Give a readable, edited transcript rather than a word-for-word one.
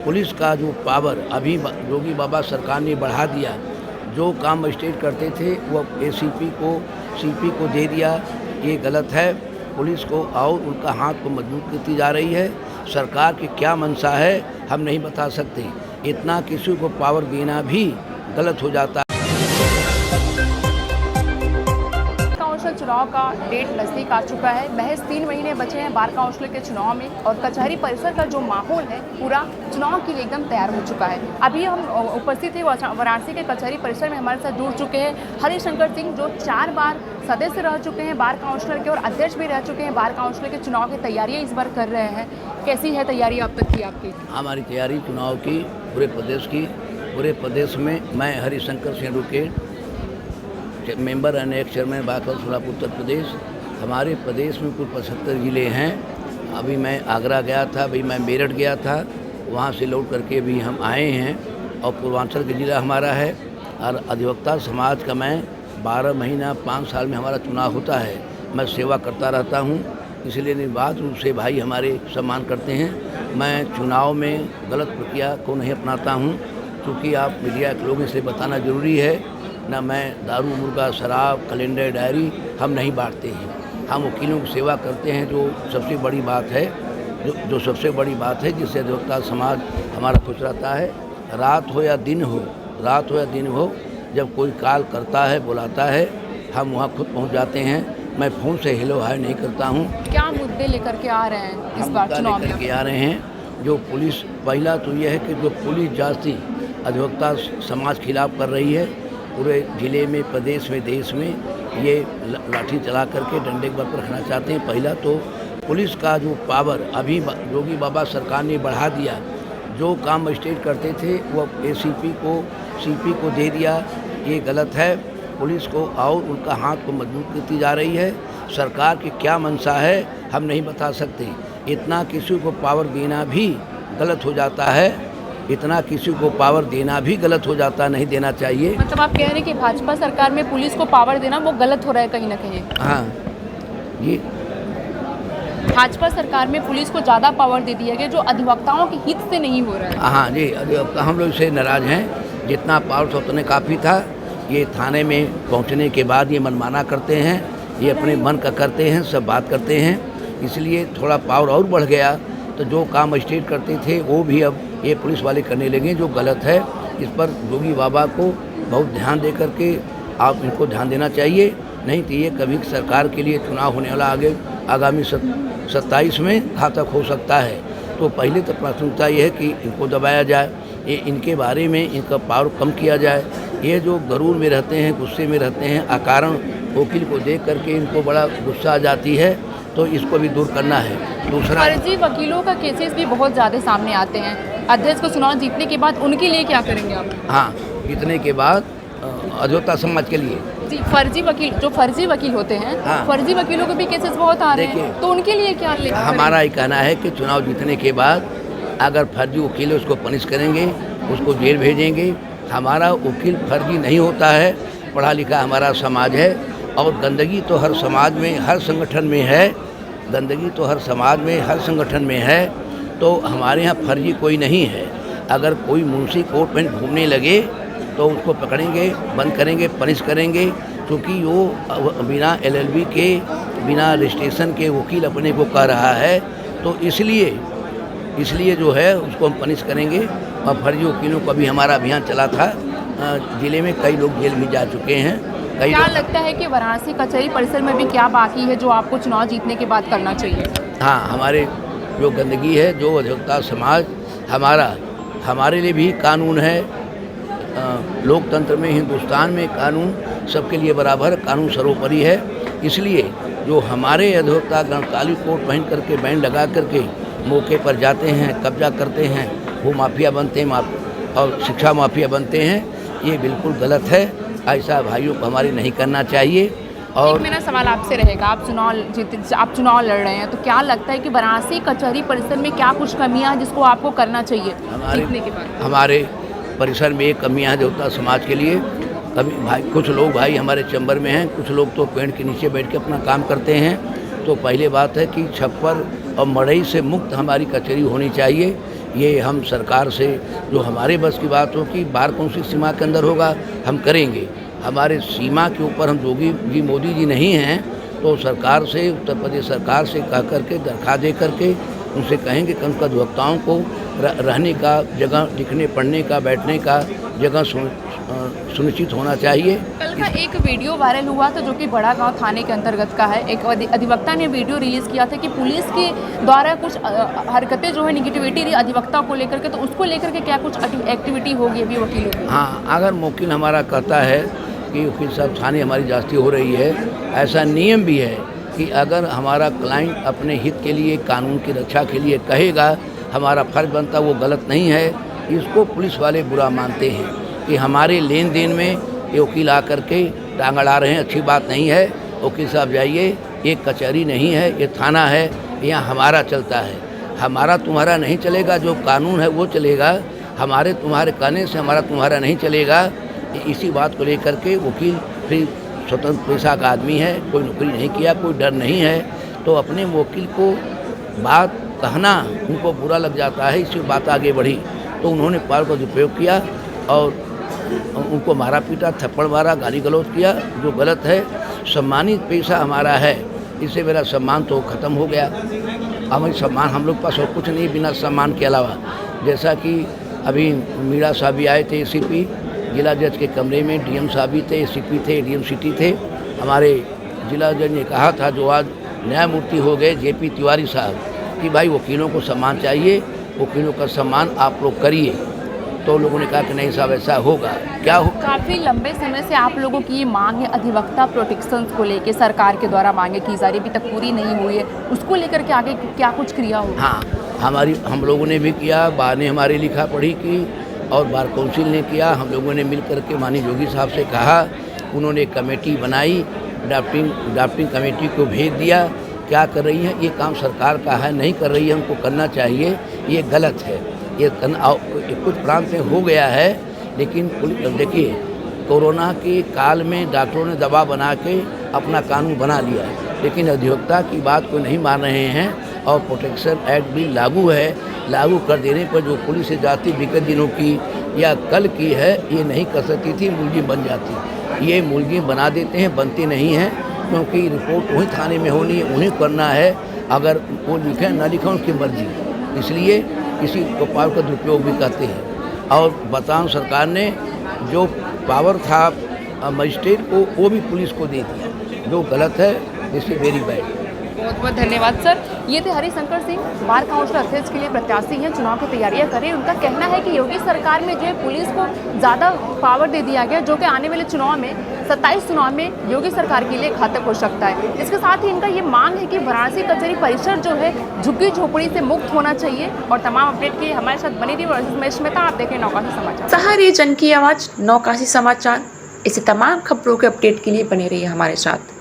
Police का जो power अभी योगी बाबा सरकार ने बढ़ा दिया, जो काम मजिस्ट्रेट करते थे वो एसीपी को सीपी को दे दिया, ये गलत है। पुलिस को और उनका हाथ को मजबूत करती जा रही है। सरकार की क्या मंशा है हम नहीं बता सकते, इतना किसी को पावर देना भी गलत हो जाता है। काउंसिल चुनाव का डेट नज़दीक आ चुका है। महज 3 महीने बचे हैं बार काउंसिल के चुनाव में और कचहरी परिसर का जो माहौल है पूरा चुनाव के लिए एकदम तैयार हो चुका है। अभी हम उपस्थित थे वाराणसी के कचहरी परिसर में, हमारे साथ जुड़ चुके हैं हरिशंकर सिंह, जो 4 बार सदस्य रह चुके हैं बार काउंसिलर के और अध्यक्ष भी रह चुके हैं बार काउंसिल के। चुनाव की तैयारियाँ इस बार कर रहे हैं, कैसी है तैयारी अब तक की आपकी? हमारी तैयारी चुनाव की पूरे प्रदेश में मैं Harishankar Singh advocate member and ex chairman bar council of Uttar Pradesh. हमारे प्रदेश में कुल 75 ज़िले हैं। अभी मैं आगरा गया था, अभी मैं मेरठ गया था, वहाँ से लौट करके अभी हम आए हैं और पूर्वांचल का ज़िला हमारा है। और अधिवक्ता समाज का मैं 12 महीना 5 साल में हमारा चुनाव होता है, मैं सेवा करता रहता हूँ, इसलिए निर्बाध रूप से भाई हमारे सम्मान करते हैं। मैं चुनाव में गलत प्रक्रिया को नहीं अपनाता हूँ, क्योंकि आप मीडिया के लोगों से बताना ज़रूरी है ना। मैं दारू, मुर्गा, शराब, कैलेंडर, डायरी हम नहीं बांटते हैं। हम वकीलों की सेवा करते हैं, जो सबसे बड़ी बात है, जो सबसे बड़ी बात है, जिससे अधिवक्ता समाज हमारा खुश रहता है। रात हो या दिन हो, जब कोई कॉल करता है, बुलाता है, हम वहाँ खुद पहुँच जाते हैं। मैं फ़ोन से हेलो हाय नहीं करता हूँ। क्या मुद्दे लेकर के आ रहे हैं इस बार चुनाव में? लेकर के आ रहे हैं जो पुलिस, पहला तो यह है कि जो पुलिस जाति अधिवक्ता समाज खिलाफ कर रही है, पूरे ज़िले में, प्रदेश में, देश में ये लाठी चला करके डंडे के बल पर रखना चाहते हैं। पहला तो पुलिस का जो पावर अभी योगी बाबा सरकार ने बढ़ा दिया, जो काम मजिस्ट्रेट करते थे वो एसीपी को सीपी को दे दिया, ये गलत है। पुलिस को और उनका हाथ को मजबूत करती जा रही है। सरकार की क्या मंशा है हम नहीं बता सकते, इतना किसी को पावर देना भी गलत हो जाता है, नहीं देना चाहिए। मतलब आप कह रहे हैं कि भाजपा सरकार में पुलिस को पावर देना वो गलत हो रहा है कहीं ना कहीं? हाँ जी, भाजपा सरकार में पुलिस को ज़्यादा पावर दे दिया गया, जो अधिवक्ताओं के हित से नहीं हो रहा है। हाँ जी, अधिवक्ता हम लोग इससे नाराज़ हैं। जितना पावर था उतने काफ़ी था। ये थाने में पहुंचने के बाद ये मनमाना करते हैं, ये अपने मन का करते हैं, सब बात करते हैं, इसलिए थोड़ा पावर और बढ़ गया। तो जो काम मजिस्ट्रेट करते थे वो भी अब ये पुलिस वाले करने लगे, जो गलत है। इस पर योगी बाबा को बहुत ध्यान दे करके आप इनको ध्यान देना चाहिए, नहीं तो ये कभी सरकार के लिए चुनाव होने वाला आगामी 27 में घातक हो सकता है। तो पहले तो प्राथमिकता ये है कि इनको दबाया जाए, ये इनके बारे में इनका पावर कम किया जाए। ये जो गरूर में रहते हैं, गुस्से में रहते हैं, अकारण वकील को देख करके इनको बड़ा गुस्सा आ जाती है, तो इसको भी दूर करना है। दूसरा, फर्जी वकीलों का केसेस भी बहुत ज़्यादा सामने आते हैं। अध्यक्ष को चुनाव जीतने के बाद उनके लिए क्या करेंगे आप? हाँ, जीतने के बाद अधिवक्ता समाज के लिए जी, फर्जी वकील होते हैं, हाँ, फर्जी वकीलों के भी केसेस बहुत आ रहे हैं, तो उनके लिए क्या हमारा ये कहना है कि चुनाव जीतने के बाद अगर फर्जी वकील है उसको पनिश करेंगे, उसको जेल भेजेंगे। हमारा वकील फर्जी नहीं होता है, पढ़ा लिखा हमारा समाज है। और गंदगी तो हर समाज में, हर संगठन में है, तो हमारे यहाँ फर्जी कोई नहीं है। अगर कोई मुंशी कोर्ट में घूमने लगे तो उसको पकड़ेंगे, बंद करेंगे, पनिश करेंगे, क्योंकि वो बिना LLB के, बिना रजिस्ट्रेशन के वकील अपने को कर रहा है। तो इसलिए जो है उसको हम पनिश करेंगे। और फर्जी वकीलों का भी हमारा अभियान चला था, ज़िले में कई लोग जेल भी जा चुके हैं। क्या लगता है कि वाराणसी कचहरी परिसर में भी क्या बाकी है जो आपको चुनाव जीतने के बाद करना चाहिए? हाँ, हमारे जो गंदगी है, जो अधिवक्ता समाज हमारे लिए भी कानून है। लोकतंत्र में, हिंदुस्तान में कानून सबके लिए बराबर, कानून सर्वोपरि है। इसलिए जो हमारे अधिवक्ता गणताली कोट पहन करके, बैंड लगा करके मौके पर जाते हैं, कब्जा करते हैं, वो माफिया बनते हैं और शिक्षा माफिया बनते हैं, ये बिल्कुल गलत है। ऐसा भाइयों को हमारी नहीं करना चाहिए। और मेरा सवाल आपसे रहेगा, आप चुनाव लड़ रहे हैं, तो क्या लगता है कि वाराणसी कचहरी परिसर में क्या कुछ कमियां हैं जिसको आपको करना चाहिए जीतने के बाद? हमारे परिसर में एक कमियां हैं अधिवक्ता समाज के लिए। कुछ लोग भाई हमारे चैम्बर में हैं, कुछ लोग तो पेड़ के नीचे बैठ के अपना काम करते हैं। तो पहले बात है कि छप्पर और मड़ई से मुक्त हमारी कचहरी होनी चाहिए। ये हम सरकार से जो हमारे बस की बात हो कि बार काउंसिल सीमा के अंदर होगा हम करेंगे। हमारे सीमा के ऊपर हम जोगी जी मोदी जी नहीं हैं, तो सरकार से, उत्तर प्रदेश सरकार से कह करके दरखास्त दे करके उनसे कहेंगे कि उनका अधिवक्ताओं को रहने का जगह, लिखने पढ़ने का, बैठने का जगह सुनिश्चित होना चाहिए। कल का एक वीडियो वायरल हुआ था जो कि बड़ा गांव थाने के अंतर्गत का है। एक अधिवक्ता ने वीडियो रिलीज़ किया था कि पुलिस के द्वारा कुछ हरकतें जो है निगेटिविटी रही अधिवक्ता को लेकर के, तो उसको लेकर के क्या कुछ एक्टिविटी होगी अभी वकीलों की? हाँ, अगर वकील हमारा कहता है कि वकील साहब थाने हमारी जास्ती हो रही है, ऐसा नियम भी है कि अगर हमारा क्लाइंट अपने हित के लिए, कानून की रक्षा के लिए कहेगा, हमारा फर्ज बनता, वो गलत नहीं है। इसको पुलिस वाले बुरा मानते हैं कि हमारे लेन देन में ये वकील आकर के टांग अड़ा रहे हैं, अच्छी बात नहीं है। वकील साहब जाइए, ये कचहरी नहीं है, ये थाना है, यहाँ हमारा चलता है। हमारा तुम्हारा नहीं चलेगा, जो कानून है वो चलेगा। हमारे तुम्हारे कहने से हमारा तुम्हारा नहीं चलेगा। इसी बात को लेकर के वकील फिर स्वतंत्र पेशा का आदमी है, कोई नौकरी नहीं किया, कोई डर नहीं है, तो अपने वकील को बात कहना उनको बुरा लग जाता है। इससे बात आगे बढ़ी तो उन्होंने पावर का दुरुपयोग किया और उनको मारा पीटा, थप्पड़ मारा, गाली गलौज किया, जो गलत है। सम्मानित पेशा हमारा है, इससे मेरा सम्मान तो ख़त्म हो गया। हमारी सम्मान, हम लोग के पास और कुछ नहीं बिना सम्मान के अलावा। जैसा कि अभी मीरा साहब भी आए थे, ACP जिला जज के कमरे में, DM साहब भी थे, ACP थे, DM सिटी थे। हमारे जिला जज ने कहा था, जो आज न्यायमूर्ति हो गए JP तिवारी साहब, कि भाई वकीलों को सम्मान चाहिए, वकीलों का सम्मान आप लोग करिए। तो लोगों ने कहा कि नहीं साहब ऐसा होगा, क्या हो। काफ़ी लंबे समय से आप लोगों की ये मांग है अधिवक्ता प्रोटेक्शन को लेके, सरकार के द्वारा मांगे की जा रही, अभी तक पूरी नहीं हुई है, उसको लेकर के आगे क्या कुछ क्रिया होगी? हाँ, हम लोगों ने भी किया, बार ने हमारी लिखा पढ़ी की और बार काउंसिल ने किया। हम लोगों ने मिल करके माननीय योगी साहब से कहा, उन्होंने कमेटी बनाई, ड्राफ्टिंग कमेटी को भेज दिया। क्या कर रही है, ये काम सरकार का है, नहीं कर रही है, उनको करना चाहिए, ये गलत है। ये कुछ प्रांत में हो गया है, लेकिन देखिए कोरोना के काल में डॉक्टरों ने दवा बना के अपना कानून बना लिया, लेकिन अधिवक्ता की बात को नहीं मान रहे हैं और प्रोटेक्शन एक्ट भी लागू है। लागू कर देने पर जो पुलिस से जाती विगत दिनों की या कल की है, ये नहीं कर सकती थी, मुलजिम बन जाती। ये मुलजिम बना देते हैं, बनते नहीं हैं, क्योंकि रिपोर्ट वही थाने में होनी है, उन्हें करना है। अगर वो लिखे ना लिखे उसकी मर्जी, इसलिए इसी को पावर का दुरुपयोग भी कहते हैं। और बताऊं, सरकार ने जो पावर था मजिस्ट्रेट को, वो भी पुलिस को दे दिया, जो गलत है। इसलिए वेरी बैड। बहुत बहुत धन्यवाद सर। ये थे हरिशंकर सिंह, बार काउंसिल अध्यक्ष के लिए प्रत्याशी हैं, चुनाव की तैयारियां कर रहे हैं। उनका कहना है कि योगी सरकार में जो है पुलिस को ज़्यादा पावर दे दिया गया, जो कि आने वाले चुनाव में 27 चुनाव में योगी सरकार के लिए घातक हो सकता है। इसके साथ ही इनका ये मांग है कि वाराणसी कचहरी परिसर जो है झुग्गी झोपड़ी से मुक्त होना चाहिए। और तमाम अपडेट के लिए हमारे साथ बनी रही। मैं स्मिता, आप देखें नौकाशी समाचार। सहारे जन की आवाज़ नौकाशी समाचार। इसी तमाम खबरों के अपडेट के लिए बने रहिए हमारे साथ।